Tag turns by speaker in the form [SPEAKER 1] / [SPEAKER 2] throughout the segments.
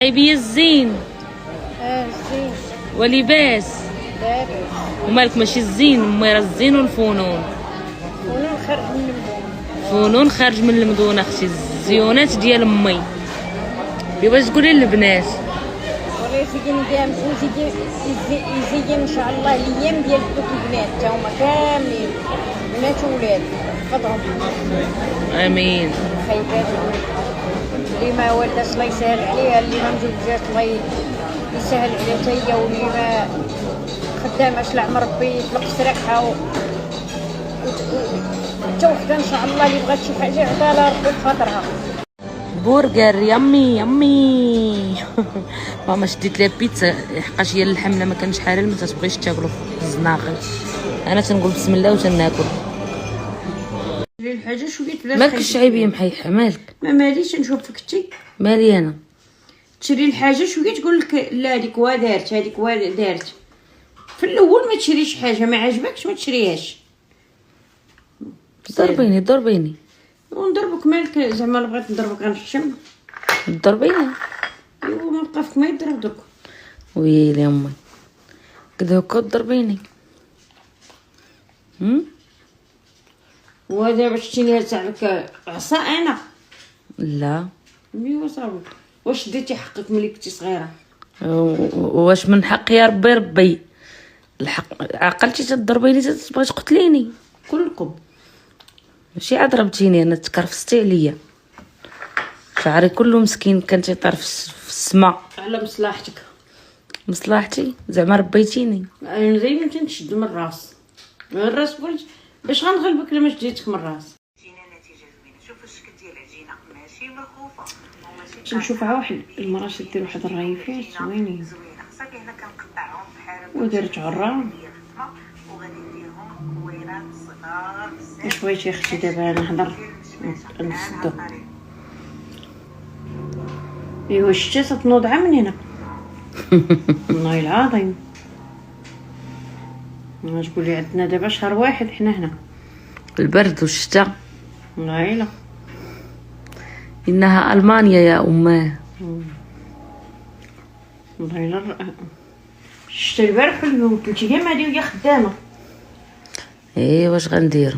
[SPEAKER 1] جايبي الزين
[SPEAKER 2] الزين
[SPEAKER 1] ولباس
[SPEAKER 2] لاباس.
[SPEAKER 1] ومالك ماشي الزين، راه الزين والفنون.
[SPEAKER 2] فنون خرج من المدن.
[SPEAKER 1] فنون خارج من المدن اختي، الزيونات ديال امي. باش تقولي للبنات
[SPEAKER 2] والله يزين بها يزين ان شاء الله الايام ديال دوك البنات تا هما كاملين بنات وولاد يحفظهم.
[SPEAKER 1] امين.
[SPEAKER 2] خيبات اللي ما ولدت الله يسهل عليها، اللي ما مزوجات الله يسهل عليها حتى هي، واللي ما خداماش لعمر ربي يطلق سراحها حتى وحده ان شاء الله اللي بغات شي حاجه عطاها ربي بخاطرها.
[SPEAKER 1] برجر يمي يمي. ماما شديت لها بيتزا حقاش هي الحمله ما كانش حلال، ما تبغيش تاكلو في الزناقل. انا تنقول بسم الله وتناكل.
[SPEAKER 2] الحاجه شويه بلاش.
[SPEAKER 1] مالك الشعيبيه محيحه مالك؟
[SPEAKER 2] ما ماليش نشوفك انتي
[SPEAKER 1] مالي انا.
[SPEAKER 2] تشري الحاجه شويه تقول لك لا هذيك وا دارت هذيك وا دارت. في الاول ما تشريش حاجه ما عجبكش ما تشريهاش.
[SPEAKER 1] ضربيني
[SPEAKER 2] ونضربك مالك زعما بغيت نضربك غنحشم.
[SPEAKER 1] ضربيني.
[SPEAKER 2] ايوا ما بقى فيك ما يضرب درك.
[SPEAKER 1] ويلي امي كدا هكا ضربيني.
[SPEAKER 2] ودابا شتيني تاع لك عصا انا.
[SPEAKER 1] لا
[SPEAKER 2] ايوا صافي. واش ديتي حقك ملي كنتي صغيره؟
[SPEAKER 1] واش من حق يا ربي الحق عقلتي تضربيني تبغي تقتليني؟
[SPEAKER 2] كلكم
[SPEAKER 1] ماشي عاد ضربتيني انا، تكرفستي عليا. شعري كله مسكين كان تيطير في السما.
[SPEAKER 2] على مصلحتك.
[SPEAKER 1] مصلحتي زعما ربيتيني.
[SPEAKER 2] انا دايما تنشد من الراس. من الراس قلت باش غنغلبك لما شديتك من الراس.
[SPEAKER 3] جينا نتيجه زوينه. شوف الشكل ديال العجينه ماشي مخوفه
[SPEAKER 2] باش نشوفها واحد المراه دير واحد الرغيفات زوينين
[SPEAKER 3] صافي. هنا كنقطعهم بحال هكا
[SPEAKER 2] ودرت عرام.
[SPEAKER 3] وغادي نديرهم كويرات صغار بزاف.
[SPEAKER 2] اش بغيتي اختي دابا نهضر نسدو؟ ايوا شتي تنوض من هنا. والله العظيم ما تقولي عندنا دابا شهر واحد حنا هنا
[SPEAKER 1] البرد والشتاء.
[SPEAKER 2] والله الا
[SPEAKER 1] انها المانيا يا اماه.
[SPEAKER 2] والله الا شتا البارح واليوم 3 ايام هادي وهي خدامه.
[SPEAKER 1] واش غنديرو؟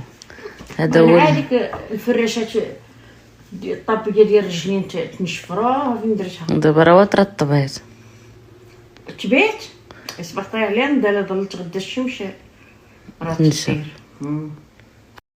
[SPEAKER 1] هذا
[SPEAKER 2] هو
[SPEAKER 1] هو
[SPEAKER 2] هذيك الفراشات ديال الطابيه ديال الرجلين تنشفرا فين درتها
[SPEAKER 1] دابا راه ترطبات.
[SPEAKER 2] تبات اصبحت عليها ندير ضلت غدا الشمس راه
[SPEAKER 1] نشف.
[SPEAKER 2] تدير.